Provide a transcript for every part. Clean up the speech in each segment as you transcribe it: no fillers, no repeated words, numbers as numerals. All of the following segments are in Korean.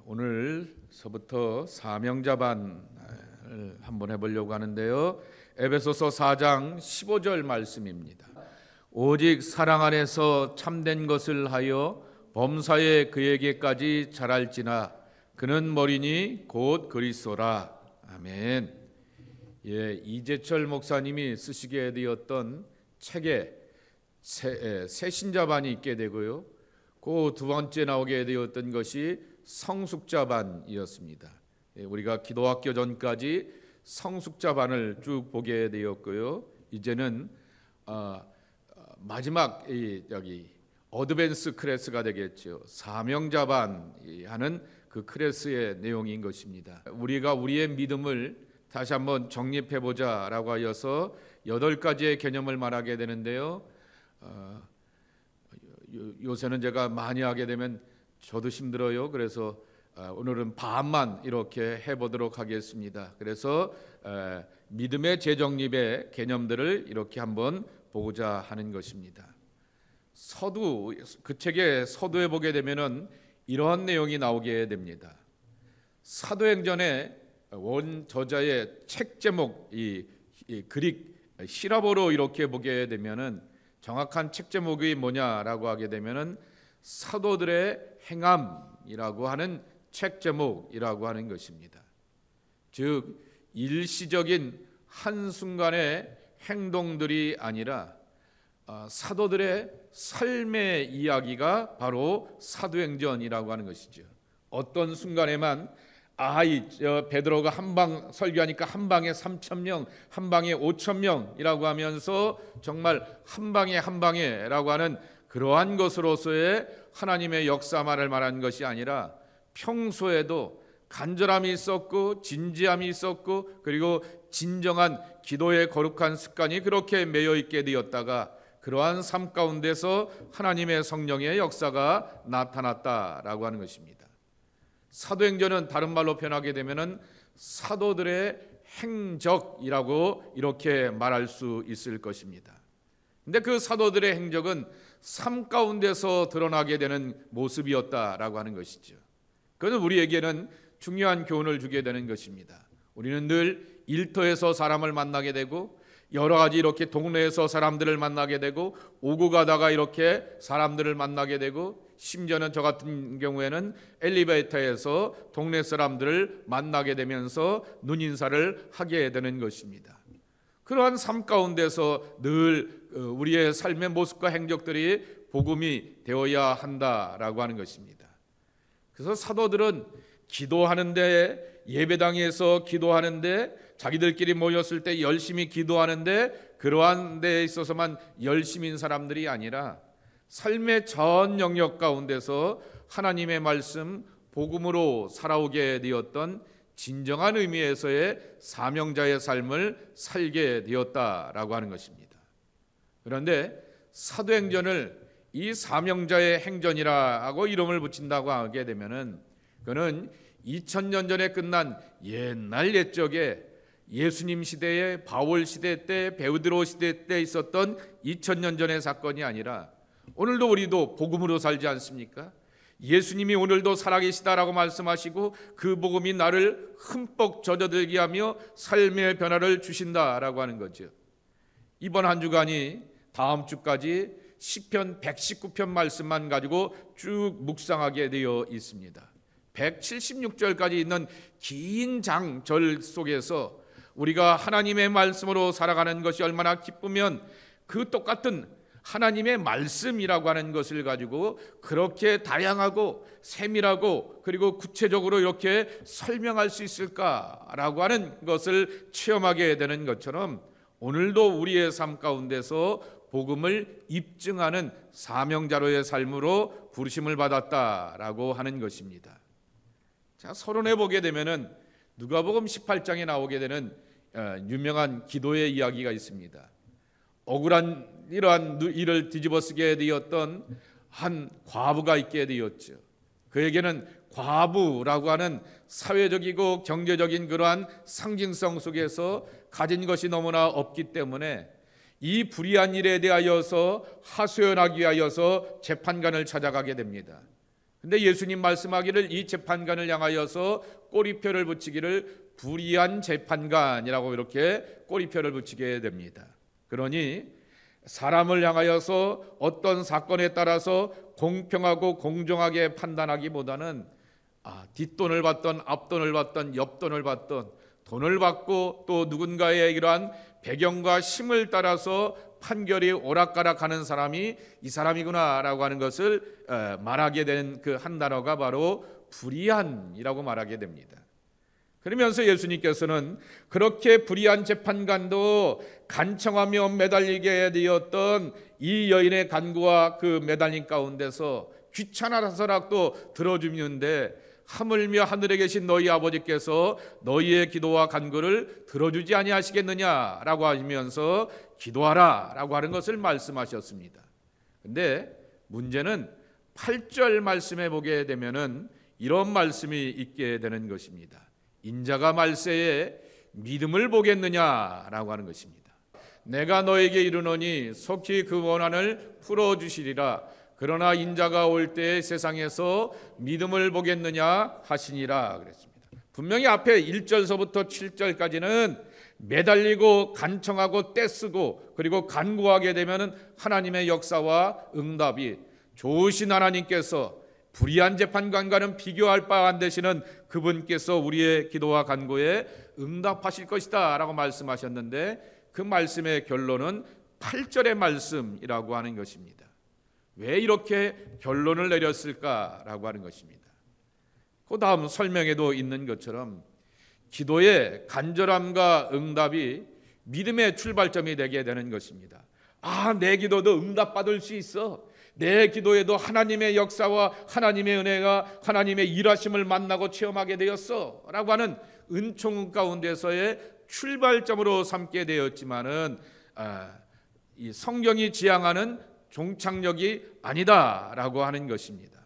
오늘서부터 사명자반을 한번 해보려고 하는데요. 에베소서 4장 15절 말씀입니다. 오직 사랑 안에서 참된 것을 하여 범사에 그에게까지 자랄지나 그는 머리니 곧 그리스도라. 아멘. 이재철 목사님이 쓰시게 되었던 책에 새신자반이 있게 되고요. 그 두 번째 나오게 되었던 것이 성숙자반이었습니다. 우리가 기도학교 전까지 성숙자반을 쭉 보게 되었고요. 이제는 마지막 여기 어드밴스 클래스가 되겠죠. 사명자반 하는 그 클래스의 내용인 것입니다. 우리가 우리의 믿음을 다시 한번 정립해보자라고 하여서 8가지의 개념을 말하게 되는데요. 요새는 제가 많이 하게 되면 저도 힘들어요. 그래서 오늘은 반만 이렇게 해보도록 하겠습니다. 그래서 믿음의 재정립의 개념들을 이렇게 한번 보고자 하는 것입니다. 서두, 그 책의 서두에 보게 되면은 이러한 내용이 나오게 됩니다. 사도행전의 원 저자의 책 제목, 이 그릭 히라보로 이렇게 보게 되면은 정확한 책 제목이 뭐냐라고 하게 되면은 사도들의 행함이라고 하는 책 제목이라고 하는 것입니다. 즉 일시적인 한순간의 행동들이 아니라 사도들의 삶의 이야기가 바로 사도행전이라고 하는 것이죠. 어떤 순간에만 베드로가 한 방 설교하니까 한 방에 3,000명, 한 방에 5,000명이라고 하면서 정말 한 방에라고 하는 그러한 것으로서의 하나님의 역사만을 말한 것이 아니라 평소에도 간절함이 있었고 진지함이 있었고 그리고 진정한 기도의 거룩한 습관이 그렇게 매여 있게 되었다가 그러한 삶 가운데서 하나님의 성령의 역사가 나타났다라고 하는 것입니다. 사도행전은 다른 말로 표현하게 되면은 사도들의 행적이라고 이렇게 말할 수 있을 것입니다. 근데 그 사도들의 행적은 삶 가운데서 드러나게 되는 모습이었다라고 하는 것이죠. 그것은 우리에게는 중요한 교훈을 주게 되는 것입니다. 우리는 늘 일터에서 사람을 만나게 되고 여러 가지 이렇게 동네에서 사람들을 만나게 되고 오고 가다가 이렇게 사람들을 만나게 되고 심지어는 저 같은 경우에는 엘리베이터에서 동네 사람들을 만나게 되면서 눈인사를 하게 되는 것입니다. 그러한 삶 가운데서 늘 우리의 삶의 모습과 행적들이 복음이 되어야 한다라고 하는 것입니다. 그래서 사도들은 기도하는데 예배당에서 기도하는데 자기들끼리 모였을 때 열심히 기도하는데 그러한 데에 있어서만 열심인 사람들이 아니라 삶의 전 영역 가운데서 하나님의 말씀 복음으로 살아오게 되었던 진정한 의미에서의 사명자의 삶을 살게 되었다라고 하는 것입니다. 그런데 사도행전을 이 사명자의 행전이라고 이름을 붙인다고 하게 되면은 그는 2000년 전에 끝난 옛날 옛적에 예수님 시대에 바울 시대 때 베드로 시대 때 있었던 2000년 전의 사건이 아니라 오늘도 우리도 복음으로 살지 않습니까? 예수님이 오늘도 살아계시다라고 말씀하시고 그 복음이 나를 흠뻑 젖어들게 하며 삶의 변화를 주신다라고 하는 거죠. 이번 한 주간이 다음 주까지 시편 119편 말씀만 가지고 쭉 묵상하게 되어 있습니다. 176절까지 있는 긴 장절 속에서 우리가 하나님의 말씀으로 살아가는 것이 얼마나 기쁘면 그 똑같은 하나님의 말씀이라고 하는 것을 가지고 그렇게 다양하고 세밀하고 그리고 구체적으로 이렇게 설명할 수 있을까라고 하는 것을 체험하게 되는 것처럼 오늘도 우리의 삶 가운데서 복음을 입증하는 사명자로의 삶으로 부르심을 받았다라고 하는 것입니다. 자, 서론해 보게 되면은 누가복음 18장에 나오게 되는 유명한 기도의 이야기가 있습니다. 억울한 이러한 일을 뒤집어쓰게 되었던 한 과부가 있게 되었죠. 그에게는 과부라고 하는 사회적이고 경제적인 그러한 상징성 속에서 가진 것이 너무나 없기 때문에 이 불의한 일에 대하여서 하소연하기 위하여서 재판관을 찾아가게 됩니다. 근데 예수님 말씀하기를 이 재판관을 향하여서 꼬리표를 붙이기를 불의한 재판관이라고 이렇게 꼬리표를 붙이게 됩니다. 그러니 사람을 향하여서 어떤 사건에 따라서 공평하고 공정하게 판단하기보다는 뒷돈을 받던 앞돈을 받던 옆돈을 받던 돈을 받고 또 누군가의 이러한 배경과 힘을 따라서 판결이 오락가락하는 사람이 이 사람이구나라고 하는 것을 말하게 된 그 한 단어가 바로 불의한이라고 말하게 됩니다. 그러면서 예수님께서는 그렇게 불의한 재판관도 간청하며 매달리게 되었던 이 여인의 간구와 그 매달림 가운데서 귀찮아서라도 들어주는데 하물며 하늘에 계신 너희 아버지께서 너희의 기도와 간구를 들어주지 아니하시겠느냐라고 하시면서 기도하라라고 하는 것을 말씀하셨습니다. 근데 문제는 8절 말씀에 보게 되면은 이런 말씀이 있게 되는 것입니다. 인자가 말세에 믿음을 보겠느냐라고 하는 것입니다. 내가 너에게 이르노니 속히 그 원한을 풀어주시리라. 그러나 인자가 올 때 세상에서 믿음을 보겠느냐 하시니라 그랬습니다. 분명히 앞에 1절서부터 7절까지는 매달리고 간청하고 떼쓰고 그리고 간구하게 되면 하나님의 역사와 응답이 좋으신 하나님께서 불의한 재판관과는 비교할 바 안 되시는 그분께서 우리의 기도와 간구에 응답하실 것이다 라고 말씀하셨는데 그 말씀의 결론은 8절의 말씀이라고 하는 것입니다. 왜 이렇게 결론을 내렸을까라고 하는 것입니다. 그 다음 설명에도 있는 것처럼 기도의 간절함과 응답이 믿음의 출발점이 되게 되는 것입니다. 내 기도도 응답받을 수 있어. 내 기도에도 하나님의 역사와 하나님의 은혜가 하나님의 일하심을 만나고 체험하게 되었어 라고 하는 은총 가운데서의 출발점으로 삼게 되었지만은 이 성경이 지향하는 종착역이 아니다라고 하는 것입니다.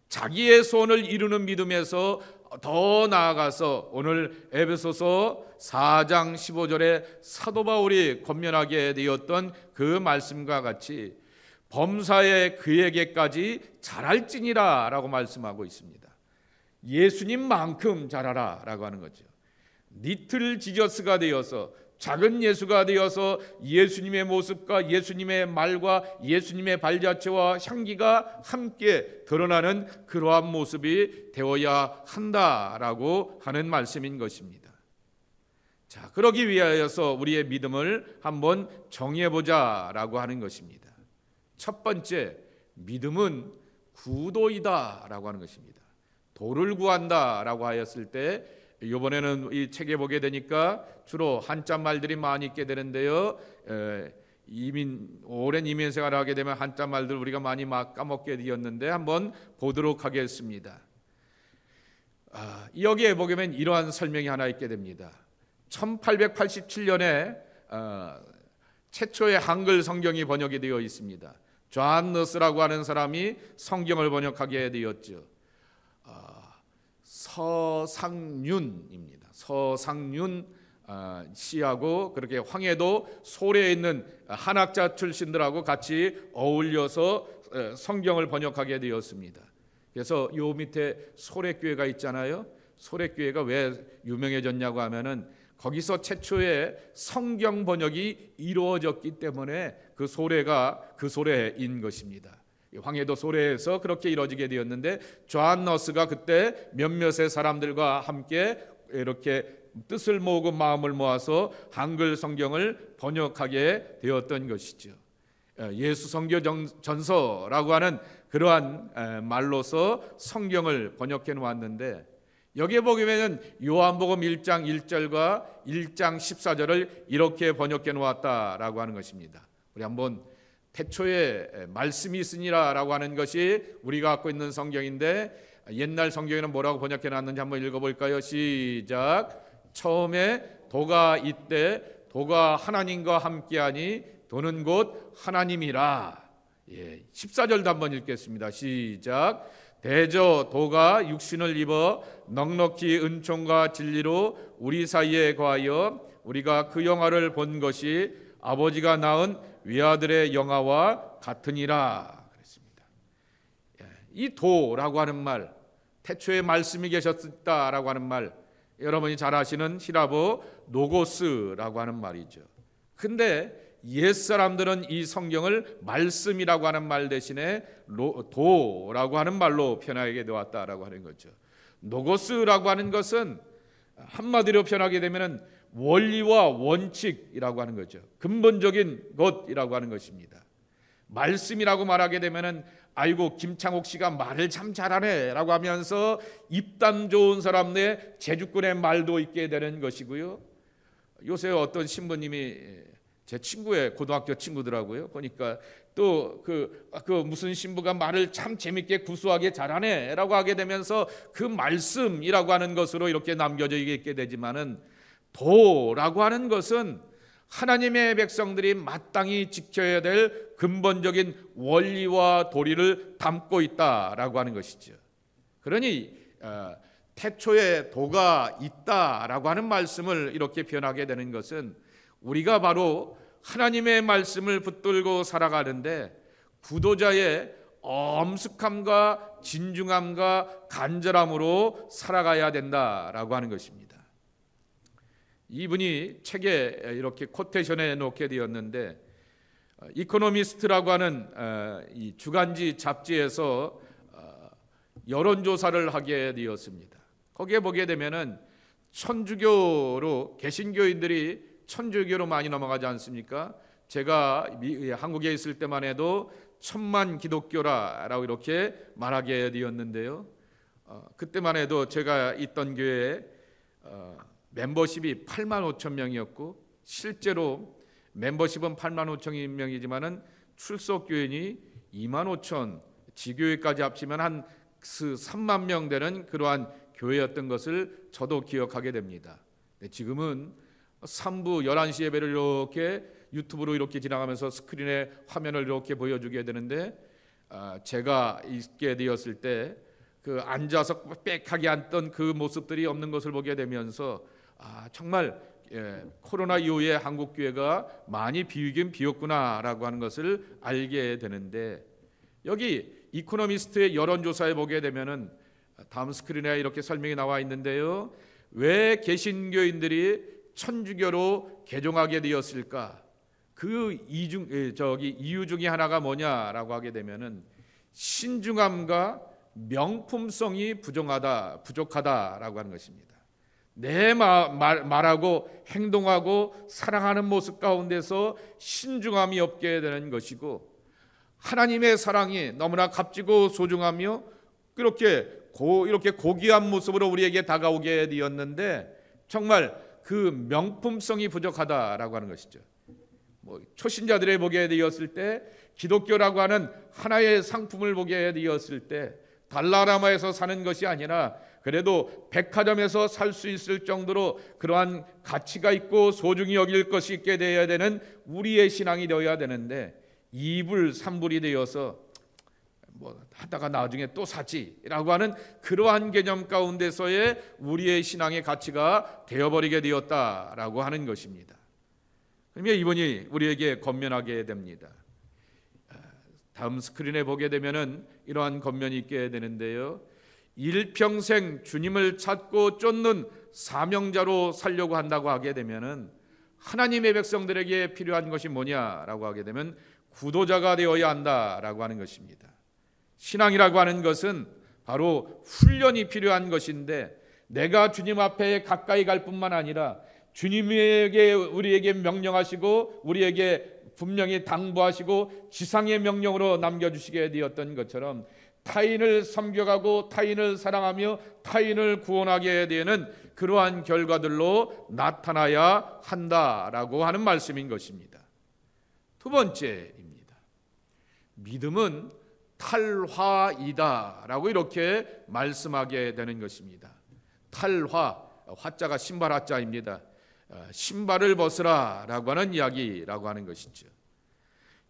자기의 소원을 이루는 믿음에서 더 나아가서 오늘 에베소서 4장 15절에 사도 바울이 권면하게 되었던 그 말씀과 같이 범사에 그에게까지 잘할지니라 라고 말씀하고 있습니다. 예수님만큼 잘하라 라고 하는 거죠. 리틀 지저스가 되어서 작은 예수가 되어서 예수님의 모습과 예수님의 말과 예수님의 발자취와 향기가 함께 드러나는 그러한 모습이 되어야 한다라고 하는 말씀인 것입니다. 자, 그러기 위하여서 우리의 믿음을 한번 정해보자라고 하는 것입니다. 첫 번째, 믿음은 구도이다라고 하는 것입니다. 도를 구한다라고 하였을 때 이번에는 이 책에 보게 되니까 주로 한자 말들이 많이 있게 되는데요. 오랜 이민 생활을 하게 되면 한자 말들 우리가 많이 막 까먹게 되었는데 한번 보도록 하겠습니다. 여기에 보면 이러한 설명이 하나 있게 됩니다. 1887년에 최초의 한글 성경이 번역이 되어 있습니다. 존 너스라고 하는 사람이 성경을 번역하게 되었죠. 서상윤입니다. 서상윤 씨하고 그렇게 황해도 소래에 있는 한학자 출신들하고 같이 어울려서 성경을 번역하게 되었습니다. 그래서 요 밑에 소래교회가 있잖아요. 소래교회가 왜 유명해졌냐고 하면은 거기서 최초의 성경 번역이 이루어졌기 때문에 그 소래가 그 소래인 것입니다. 황해도 소래에서 그렇게 이루어지게 되었는데 존 너스가 그때 몇몇의 사람들과 함께 이렇게 뜻을 모으고 마음을 모아서 한글 성경을 번역하게 되었던 것이죠. 예수 선교 전서라고 하는 그러한 말로서 성경을 번역해 놓았는데 여기에 보면 요한복음 1장 1절과 1장 14절을 이렇게 번역해 놓았다라고 하는 것입니다. 우리 한번 태초에 말씀이 있으니라 라고 하는 것이 우리가 갖고 있는 성경인데 옛날 성경에는 뭐라고 번역해 놨는지 한번 읽어볼까요? 시작. 처음에 도가 있되 도가 하나님과 함께하니 도는 곧 하나님이라. 14절도 한번 읽겠습니다. 시작. 대저 도가 육신을 입어 넉넉히 은총과 진리로 우리 사이에 거하여 우리가 그 영화를 본 것이 아버지가 낳은 외아들의 영화와 같으니라 그랬습니다. 이 도라고 하는 말, 태초에 말씀이 계셨다라고 하는 말, 여러분이 잘 아시는 히라보 노고스라고 하는 말이죠. 근데 옛사람들은 이 성경을 말씀이라고 하는 말 대신에 도라고 하는 말로 표현하게 되었다라고 하는 거죠. 노고스라고 하는 것은 한마디로 표현하게 되면 원리와 원칙이라고 하는 거죠. 근본적인 것이라고 하는 것입니다. 말씀이라고 말하게 되면은 아이고 김창옥 씨가 말을 참 잘하네 라고 하면서 입담 좋은 사람 내 제주꾼의 말도 있게 되는 것이고요. 요새 어떤 신부님이 제 친구의 고등학교 친구더라고요. 보니까 또 그 무슨 신부가 말을 참 재밌게 구수하게 잘하네 라고 하게 되면서 그 말씀이라고 하는 것으로 이렇게 남겨져 있게 되지만은 도라고 하는 것은 하나님의 백성들이 마땅히 지켜야 될 근본적인 원리와 도리를 담고 있다라고 하는 것이죠. 그러니 태초에 도가 있다라고 하는 말씀을 이렇게 표현하게 되는 것은 우리가 바로 하나님의 말씀을 붙들고 살아가는데 구도자의 엄숙함과 진중함과 간절함으로 살아가야 된다라고 하는 것입니다. 이분이 책에 이렇게 코테이션에 놓게 되었는데 이코노미스트라고 하는 이 주간지 잡지에서 여론조사를 하게 되었습니다. 거기에 보게 되면은 천주교로 개신교인들이 천주교로 많이 넘어가지 않습니까? 제가 한국에 있을 때만 해도 1000만 기독교라고 이렇게 말하게 되었는데요. 그때만 해도 제가 있던 교회에 멤버십이 8만 5천 명이었고 실제로 멤버십은 8만 5천 명이지만은 출석 교인이 2만 5천, 지교회까지 합치면 한 3만 명 되는 그러한 교회였던 것을 저도 기억하게 됩니다. 지금은 3부 11시 예배를 이렇게 유튜브로 이렇게 지나가면서 스크린에 화면을 이렇게 보여주게 되는데 제가 있게 되었을 때 그 앉아서 빽하게 앉던 그 모습들이 없는 것을 보게 되면서 정말 코로나 이후에 한국 교회가 많이 비우긴 비었구나라고 하는 것을 알게 되는데 여기 이코노미스트의 여론조사에 보게 되면은 다음 스크린에 이렇게 설명이 나와 있는데요. 왜 개신교인들이 천주교로 개종하게 되었을까? 그 이유 중에 하나가 뭐냐라고 하게 되면은 신중함과 명품성이 부족하다라고 하는 것입니다. 내 말하고 행동하고 사랑하는 모습 가운데서 신중함이 없게 되는 것이고 하나님의 사랑이 너무나 값지고 소중하며 이렇게 고귀한 모습으로 우리에게 다가오게 되었는데 정말 그 명품성이 부족하다라고 하는 것이죠. 초신자들의 보게 되었을 때 기독교라고 하는 하나의 상품을 보게 되었을 때 달라라마에서 사는 것이 아니라 그래도 백화점에서 살 수 있을 정도로 그러한 가치가 있고 소중히 여길 것이 있게 되어야 되는 우리의 신앙이 되어야 되는데 2불 3불이 되어서 하다가 나중에 또 사지라고 하는 그러한 개념 가운데서의 우리의 신앙의 가치가 되어버리게 되었다라고 하는 것입니다. 그러면 이분이 우리에게 권면하게 됩니다. 다음 스크린에 보게 되면은 이러한 권면이 있게 되는데요. 일평생 주님을 찾고 쫓는 사명자로 살려고 한다고 하게 되면은 하나님의 백성들에게 필요한 것이 뭐냐라고 하게 되면 구도자가 되어야 한다라고 하는 것입니다. 신앙이라고 하는 것은 바로 훈련이 필요한 것인데 내가 주님 앞에 가까이 갈 뿐만 아니라 주님에게 우리에게 명령하시고 우리에게 분명히 당부하시고 지상의 명령으로 남겨주시게 되었던 것처럼 타인을 섬겨가고 타인을 사랑하며 타인을 구원하게 되는 그러한 결과들로 나타나야 한다라고 하는 말씀인 것입니다. 두 번째입니다. 믿음은 탈화이다라고 이렇게 말씀하게 되는 것입니다. 탈화, 화자가 신발 화자입니다. 신발을 벗으라라고 하는 이야기라고 하는 것이죠.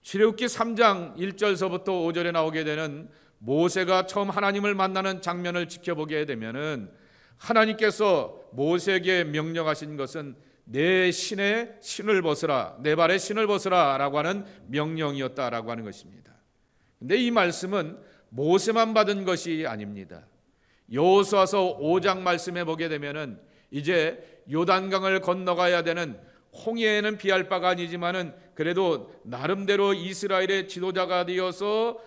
출애굽기 3장 1절서부터 5절에 나오게 되는 모세가 처음 하나님을 만나는 장면을 지켜보게 되면은 하나님께서 모세에게 명령하신 것은 내 신의 신을 벗으라, 내 발의 신을 벗으라라고 하는 명령이었다라고 하는 것입니다. 근데 이 말씀은 모세만 받은 것이 아닙니다. 여호수아서 5장 말씀에 보게 되면은 이제 요단강을 건너가야 되는, 홍해에는 비할 바가 아니지만은 그래도 나름대로 이스라엘의 지도자가 되어서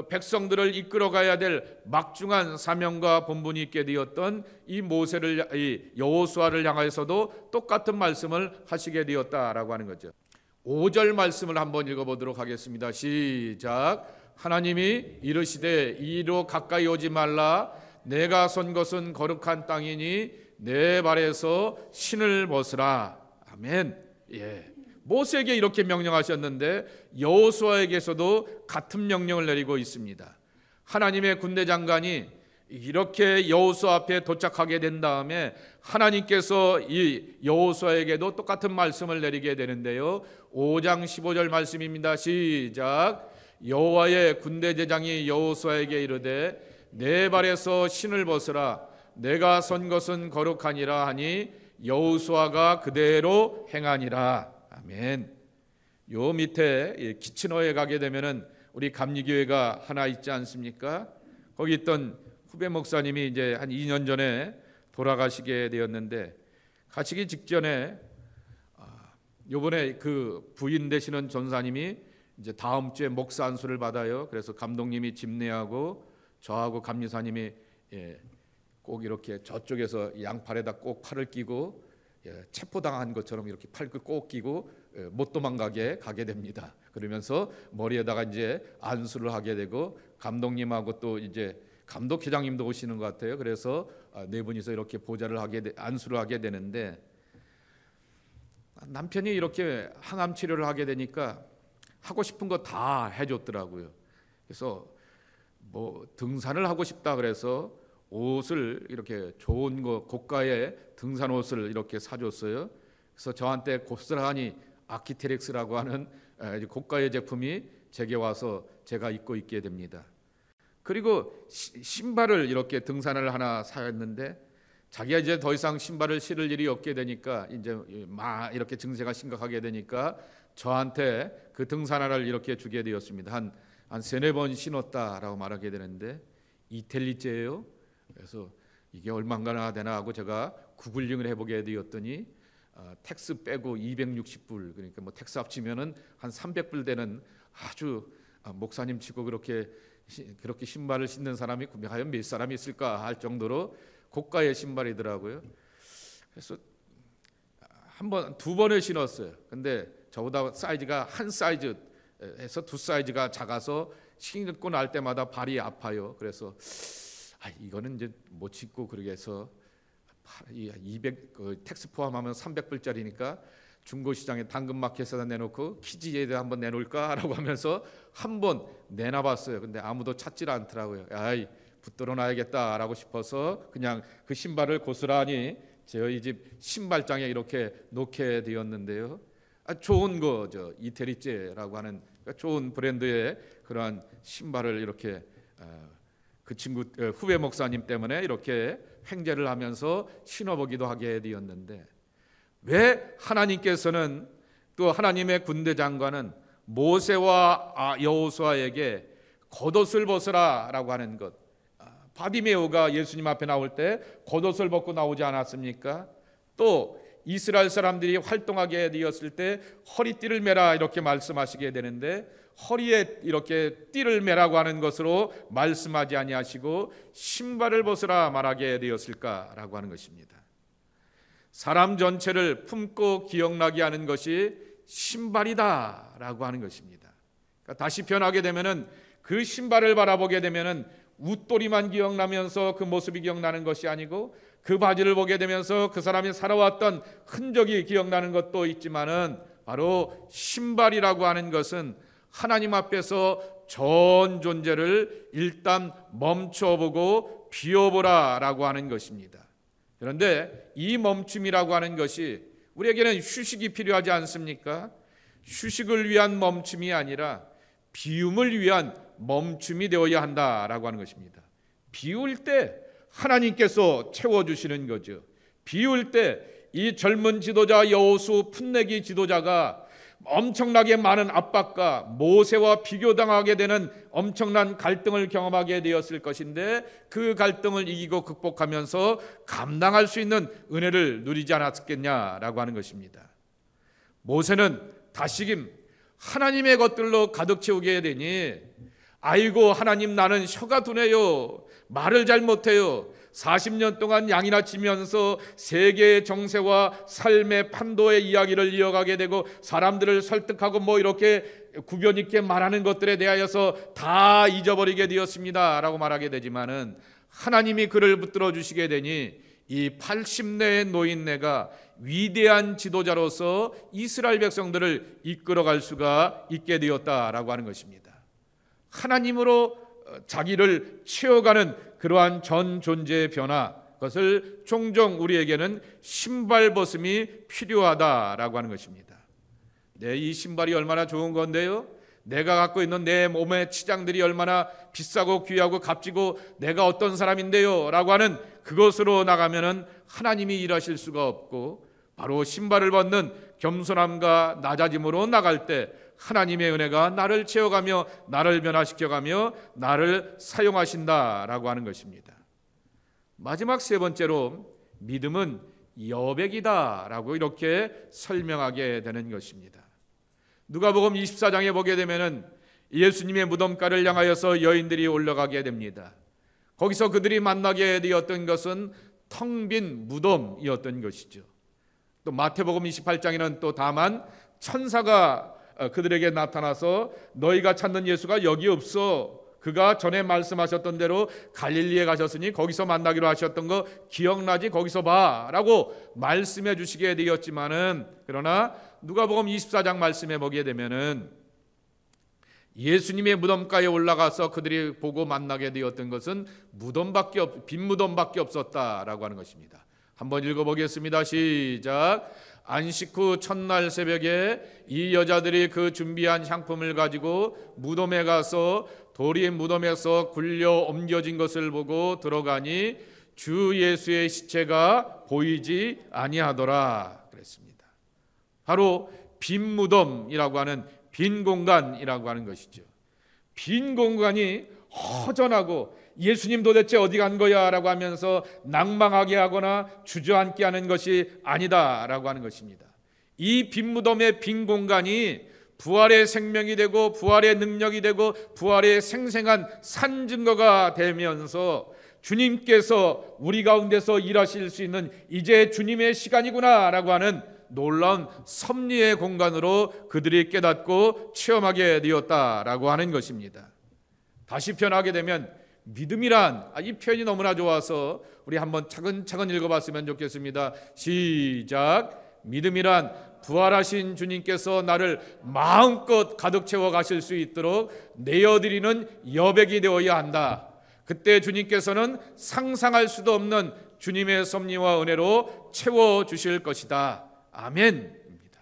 백성들을 이끌어가야 될 막중한 사명과 본분이 있게 되었던 이 모세를, 이 여호수아를 향해서도 똑같은 말씀을 하시게 되었다라고 하는 거죠. 5절 말씀을 한번 읽어보도록 하겠습니다. 시작. 하나님이 이르시되 이리로 가까이 오지 말라. 내가 선 것은 거룩한 땅이니 내 발에서 신을 벗으라. 아멘. 예. 모세에게 이렇게 명령하셨는데 여호수아에게서도 같은 명령을 내리고 있습니다. 하나님의 군대 장관이 이렇게 여호수아 앞에 도착하게 된 다음에 하나님께서 이 여호수아에게도 똑같은 말씀을 내리게 되는데요. 5장 15절 말씀입니다. 시작. 여호와의 군대 제장이 여호수아에게 이르되 내 발에서 신을 벗으라. 내가 선 것은 거룩하니라 하니 여호수아가 그대로 행하니라. 아멘. 요 밑에 키치너에 가게 되면은 우리 감리교회가 하나 있지 않습니까? 거기 있던 후배 목사님이 이제 한 2년 전에 돌아가시게 되었는데, 가시기 직전에 요번에 그 부인 되시는 전사님이 이제 다음 주에 목사 안수를 받아요. 그래서 감독님이 집례하고 저하고 감리사님이 꼭 이렇게 저쪽에서 양팔에다 꼭 팔을 끼고 체포당한 것처럼 이렇게 팔을 꼭 끼고 못 도망가게 가게 됩니다. 그러면서 머리에다가 이제 안수를 하게 되고, 감독님하고 또 이제 감독 회장님도 오시는 것 같아요. 그래서 네 분이서 이렇게 보좌를 안수를 하게 되는데, 남편이 이렇게 항암 치료를 하게 되니까 하고 싶은 거 다 해줬더라고요. 그래서 뭐 등산을 하고 싶다 그래서 옷을 이렇게 좋은 거 고가의 등산 옷을 이렇게 사줬어요. 그래서 저한테 고스란히 아키테렉스라고 하는 고가의 제품이 제게 와서 제가 입고 있게 됩니다. 그리고 신발을 이렇게 등산을 하나 사였는데 자기가 이제 더 이상 신발을 신을 일이 없게 되니까 이제 막 이렇게 증세가 심각하게 되니까 저한테 그 등산화를 이렇게 주게 되었습니다. 한 3-4번 신었다라고 말하게 되는데 이텔리째예요. 그래서 이게 얼마나 되나 하고 제가 구글링을 해보게 되었더니 텍스 빼고 260불, 그러니까 뭐 텍스 합치면은 한 300불 되는 아주 목사님 치고 그렇게 신발을 신는 사람이 과연 몇 사람이 있을까 할 정도로 고가의 신발이더라고요. 그래서 두 번을 신었어요. 근데 저보다 사이즈가 한 사이즈에서 2사이즈가 작아서 신고 날 때마다 발이 아파요. 그래서 이거는 이제 못 신고, 그러게 해서 200 텍스 포함하면 300불짜리니까 중고시장에 당근마켓에다 내놓고 키즈에다 한번 내놓을까라고 하면서 한번 내놔봤어요. 근데 아무도 찾질 않더라고요. 붙들어 놔야겠다라고 싶어서 그냥 그 신발을 고스란히 저희 집 신발장에 이렇게 놓게 되었는데요. 좋은 거죠. 이태리제라고 하는 좋은 브랜드의 그러한 신발을 이렇게 그 친구 후배 목사님 때문에 이렇게 횡재를 하면서 신어보기도 하게 되었는데, 왜 하나님께서는 또 하나님의 군대 장관은 모세와 여호수아에게 겉옷을 벗으라라고 하는 것, 바디메오가 예수님 앞에 나올 때 겉옷을 벗고 나오지 않았습니까? 또 이스라엘 사람들이 활동하게 되었을 때 허리띠를 매라 이렇게 말씀하시게 되는데, 허리에 이렇게 띠를 매라고 하는 것으로 말씀하지 아니하시고 신발을 벗으라 말하게 되었을까라고 하는 것입니다. 사람 전체를 품고 기억나게 하는 것이 신발이다라고 하는 것입니다. 그러니까 다시 변하게 되면은 그 신발을 바라보게 되면은 웃돌이만 기억나면서 그 모습이 기억나는 것이 아니고, 그 바지를 보게 되면서 그 사람이 살아왔던 흔적이 기억나는 것도 있지만은, 바로 신발이라고 하는 것은 하나님 앞에서 전 존재를 일단 멈춰보고 비워보라라고 하는 것입니다. 그런데 이 멈춤이라고 하는 것이 우리에게는 휴식이 필요하지 않습니까? 휴식을 위한 멈춤이 아니라 비움을 위한 멈춤이 되어야 한다라고 하는 것입니다. 비울 때 하나님께서 채워주시는 거죠. 비울 때 이 젊은 지도자 여호수 풋내기 지도자가 엄청나게 많은 압박과 모세와 비교당하게 되는 엄청난 갈등을 경험하게 되었을 것인데 그 갈등을 이기고 극복하면서 감당할 수 있는 은혜를 누리지 않았겠냐라고 하는 것입니다. 모세는 다시금 하나님의 것들로 가득 채우게 되니 아이고 하나님 나는 혀가 둔해요. 말을 잘 못해요. 40년 동안 양이나 치면서 세계의 정세와 삶의 판도의 이야기를 이어가게 되고 사람들을 설득하고 이렇게 구변 있게 말하는 것들에 대하여서 다 잊어버리게 되었습니다 라고 말하게 되지만은 하나님이 그를 붙들어 주시게 되니 이 80대의 노인네가 위대한 지도자로서 이스라엘 백성들을 이끌어갈 수가 있게 되었다라고 하는 것입니다. 하나님으로 자기를 채워가는 그러한 전 존재의 변화, 그것을 종종 우리에게는 신발 벗음이 필요하다라고 하는 것입니다. 이 신발이 얼마나 좋은 건데요, 내가 갖고 있는 내 몸의 치장들이 얼마나 비싸고 귀하고 값지고 내가 어떤 사람인데요 라고 하는 그것으로 나가면은 하나님이 일하실 수가 없고, 바로 신발을 벗는 겸손함과 낮아짐으로 나갈 때 하나님의 은혜가 나를 채워가며 나를 변화시켜가며 나를 사용하신다라고 하는 것입니다. 마지막 세 번째로 믿음은 여백이다라고 이렇게 설명하게 되는 것입니다. 누가복음 24장에 보게 되면은 예수님의 무덤가를 향하여서 여인들이 올라가게 됩니다. 거기서 그들이 만나게 되었던 것은 텅 빈 무덤이었던 것이죠. 또 마태복음 28장에는 또 다만 천사가 그들에게 나타나서 너희가 찾는 예수가 여기 없어. 그가 전에 말씀하셨던 대로 갈릴리에 가셨으니 거기서 만나기로 하셨던 거 기억나지? 거기서 봐 라고 말씀해 주시게 되었지만은, 그러나 누가복음 24장 말씀해 보게 되면은 예수님의 무덤가에 올라가서 그들이 보고 만나게 되었던 것은 빈 무덤밖에 없었다라고 하는 것입니다. 한번 읽어보겠습니다. 시작. 안식 후 첫날 새벽에 이 여자들이 그 준비한 향품을 가지고 무덤에 가서 돌이 무덤에서 굴려 옮겨진 것을 보고 들어가니 주 예수의 시체가 보이지 아니하더라 그랬습니다. 바로 빈 무덤이라고 하는 빈 공간이라고 하는 것이죠. 빈 공간이 허전하고 예수님 도대체 어디 간 거야 라고 하면서 낭망하게 하거나 주저앉게 하는 것이 아니다라고 하는 것입니다. 이 빈 무덤의 빈 공간이 부활의 생명이 되고 부활의 능력이 되고 부활의 생생한 산증거가 되면서 주님께서 우리 가운데서 일하실 수 있는 이제 주님의 시간이구나 라고 하는 놀라운 섭리의 공간으로 그들이 깨닫고 체험하게 되었다라고 하는 것입니다. 다시 표현하게 되면 믿음이란, 이 표현이 너무나 좋아서 우리 한번 차근차근 읽어봤으면 좋겠습니다. 시작. 믿음이란 부활하신 주님께서 나를 마음껏 가득 채워 가실 수 있도록 내어드리는 여백이 되어야 한다. 그때 주님께서는 상상할 수도 없는 주님의 섭리와 은혜로 채워주실 것이다. 아멘입니다.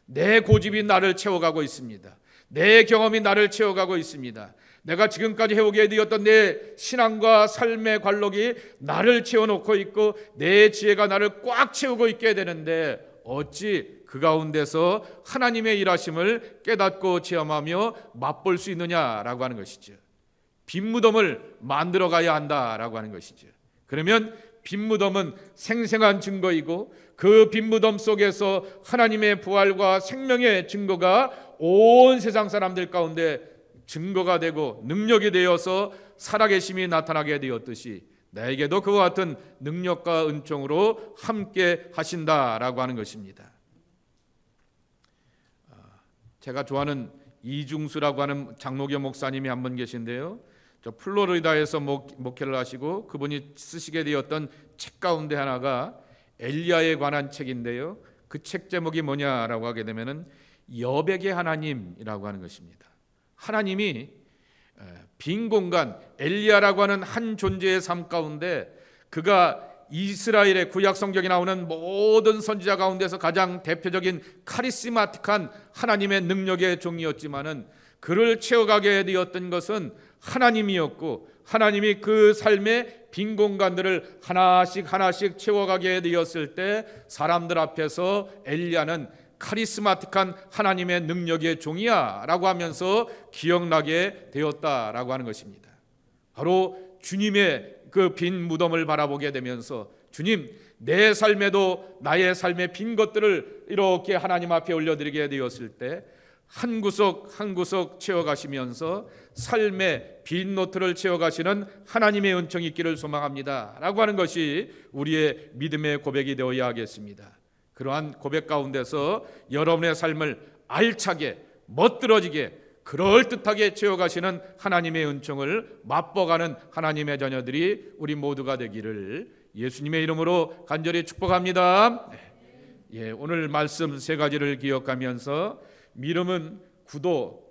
내 고집이 나를 채워가고 있습니다. 내 경험이 나를 채워가고 있습니다. 내가 지금까지 해오게 되었던 내 신앙과 삶의 관록이 나를 채워놓고 있고 내 지혜가 나를 꽉 채우고 있게 되는데 어찌 그 가운데서 하나님의 일하심을 깨닫고 체험하며 맛볼 수 있느냐라고 하는 것이죠. 빈 무덤을 만들어 가야 한다라고 하는 것이죠. 그러면 빈 무덤은 생생한 증거이고 그 빈 무덤 속에서 하나님의 부활과 생명의 증거가 온 세상 사람들 가운데 증거가 되고 능력이 되어서 살아계심이 나타나게 되었듯이 나에게도 그와 같은 능력과 은총으로 함께 하신다라고 하는 것입니다. 제가 좋아하는 이중수라고 하는 장로교 목사님이 한 분 계신데요, 저 플로리다에서 목회를 하시고 그분이 쓰시게 되었던 책 가운데 하나가 엘리야에 관한 책인데요, 그 책 제목이 뭐냐라고 하게 되면은 여백의 하나님이라고 하는 것입니다. 하나님이 빈 공간, 엘리야라고 하는 한 존재의 삶 가운데 그가 이스라엘의 구약 성경에 나오는 모든 선지자 가운데서 가장 대표적인 카리스마틱한 하나님의 능력의 종이었지만은 그를 채워가게 되었던 것은 하나님이었고 하나님이 그 삶의 빈 공간들을 하나씩 채워가게 되었을 때 사람들 앞에서 엘리야는 카리스마틱한 하나님의 능력의 종이야 라고 하면서 기억나게 되었다라고 하는 것입니다. 바로 주님의 그 빈 무덤을 바라보게 되면서 주님, 내 삶에도 나의 삶의 빈 것들을 이렇게 하나님 앞에 올려드리게 되었을 때 한 구석 한 구석 채워가시면서 삶의 빈 노트를 채워가시는 하나님의 은총이 있기를 소망합니다 라고 하는 것이 우리의 믿음의 고백이 되어야 하겠습니다. 그러한 고백 가운데서 여러분의 삶을 알차게 멋들어지게 그럴듯하게 채워가시는 하나님의 은총을 맛보가는 하나님의 자녀들이 우리 모두가 되기를 예수님의 이름으로 간절히 축복합니다. 오늘 말씀 세 가지를 기억하면서 믿음은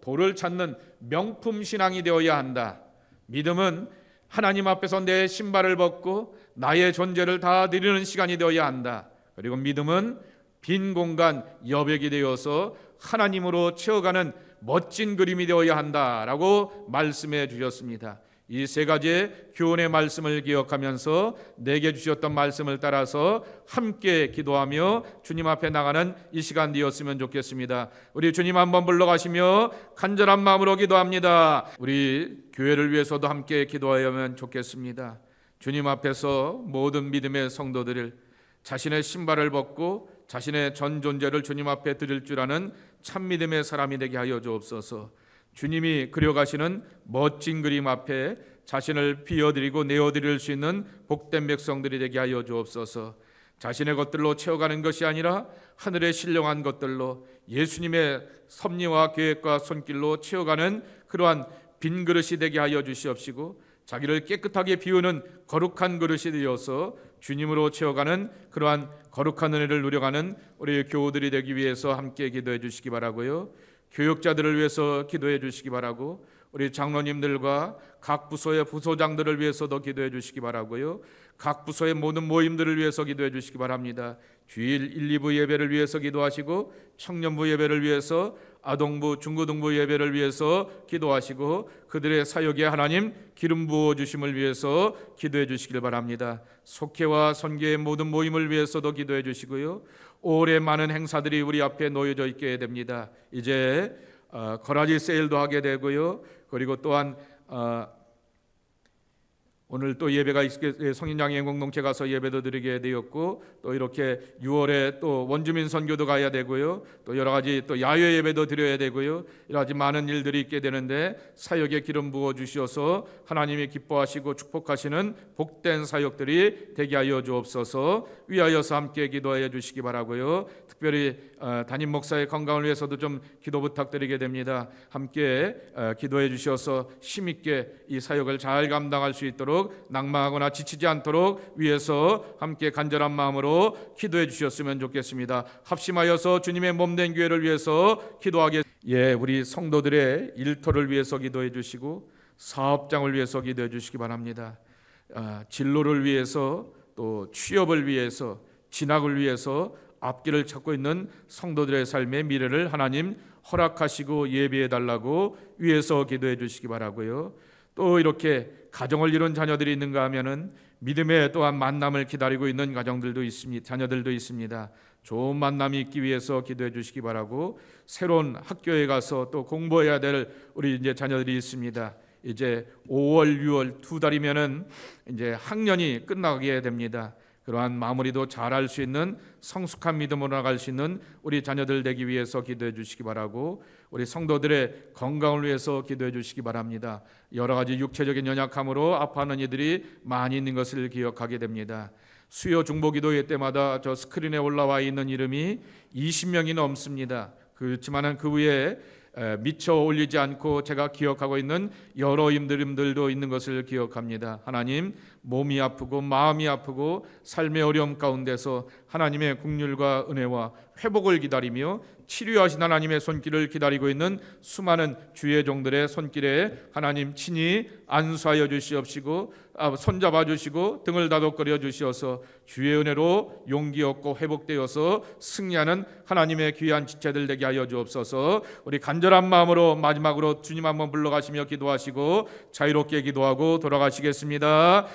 도를 찾는 명품 신앙이 되어야 한다. 믿음은 하나님 앞에서 내 신발을 벗고 나의 존재를 다 드리는 시간이 되어야 한다. 그리고 믿음은 빈 공간 여백이 되어서 하나님으로 채워가는 멋진 그림이 되어야 한다라고 말씀해 주셨습니다. 이 세 가지의 교훈의 말씀을 기억하면서 내게 주셨던 말씀을 따라서 함께 기도하며 주님 앞에 나가는 이 시간 되었으면 좋겠습니다. 우리 주님 한번 불러가시며 간절한 마음으로 기도합니다. 우리 교회를 위해서도 함께 기도하면 좋겠습니다. 주님 앞에서 모든 믿음의 성도들을 자신의 신발을 벗고 자신의 전 존재를 주님 앞에 드릴 줄 아는 참 믿음의 사람이 되게 하여 주옵소서. 주님이 그려가시는 멋진 그림 앞에 자신을 비워드리고 내어드릴 수 있는 복된 백성들이 되게 하여 주옵소서. 자신의 것들로 채워가는 것이 아니라 하늘의 신령한 것들로 예수님의 섭리와 계획과 손길로 채워가는 그러한 빈 그릇이 되게 하여 주시옵시고 자기를 깨끗하게 비우는 거룩한 그릇이 되어서 주님으로 채워가는 그러한 거룩한 은혜를 누려가는 우리 교우들이 되기 위해서 함께 기도해 주시기 바라고요. 교육자들을 위해서 기도해 주시기 바라고 우리 장로님들과 각 부서의 부소장들을 위해서도 기도해 주시기 바라고요. 각 부서의 모든 모임들을 위해서 기도해 주시기 바랍니다. 주일 1, 2부 예배를 위해서 기도하시고 청년부 예배를 위해서 아동부, 중고등부 예배를 위해서 기도하시고 그들의 사역에 하나님 기름 부어 주심을 위해서 기도해 주시길 바랍니다. 속회와 선교의 모든 모임을 위해서도 기도해 주시고요. 올해 많은 행사들이 우리 앞에 놓여져 있게 됩니다. 이제 거라지 세일도 하게 되고요. 그리고 또한 오늘 또 예배가 성인장애인 공동체 가서 예배도 드리게 되었고 또 이렇게 6월에 또 원주민 선교도 가야 되고요. 또 여러 가지 또 야외 예배도 드려야 되고요. 여러 가지 많은 일들이 있게 되는데 사역에 기름 부어 주셔서 하나님이 기뻐하시고 축복하시는 복된 사역들이 되게 하여 주옵소서. 위하여서 함께 기도하여 주시기 바라고요. 특별히 담임 목사의 건강을 위해서도 좀 기도 부탁드리게 됩니다. 함께 기도해 주셔서 힘있게 이 사역을 잘 감당할 수 있도록 낭망하거나 지치지 않도록 위해서 함께 간절한 마음으로 기도해 주셨으면 좋겠습니다. 합심하여서 주님의 몸된 교회를 위해서 기도하겠습니다. 우리 성도들의 일터를 위해서 기도해 주시고 사업장을 위해서 기도해 주시기 바랍니다. 진로를 위해서 또 취업을 위해서 진학을 위해서 앞길을 찾고 있는 성도들의 삶의 미래를 하나님 허락하시고 예비해 달라고 위해서 기도해 주시기 바라고요. 또 이렇게 가정을 이룬 자녀들이 있는가 하면은 믿음의 또한 만남을 기다리고 있는 가정들도 있습니다. 자녀들도 있습니다. 좋은 만남이 있기 위해서 기도해 주시기 바라고 새로운 학교에 가서 또 공부해야 될 우리 이제 자녀들이 있습니다. 이제 5월, 6월 2달이면은 이제 학년이 끝나게 됩니다. 그러한 마무리도 잘할 수 있는 성숙한 믿음으로 나갈 수 있는 우리 자녀들 되기 위해서 기도해 주시기 바라고 우리 성도들의 건강을 위해서 기도해 주시기 바랍니다. 여러 가지 육체적인 연약함으로 아파하는 이들이 많이 있는 것을 기억하게 됩니다. 수요 중보기도회 때마다 저 스크린에 올라와 있는 이름이 20명이 넘습니다. 그렇지만 그 위에 미처 올리지 않고 제가 기억하고 있는 여러 이름들도 있는 것을 기억합니다. 하나님, 몸이 아프고 마음이 아프고 삶의 어려움 가운데서 하나님의 긍휼과 은혜와 회복을 기다리며 치료하신 하나님의 손길을 기다리고 있는 수많은 주의 종들의 손길에 하나님 친히 안수하여 주시옵시고 손잡아 주시고 등을 다독거려 주시어서 주의 은혜로 용기 얻고 회복되어서 승리하는 하나님의 귀한 지체들 되게 하여 주옵소서. 우리 간절한 마음으로 마지막으로 주님 한번 불러가시며 기도하시고 자유롭게 기도하고 돌아가시겠습니다.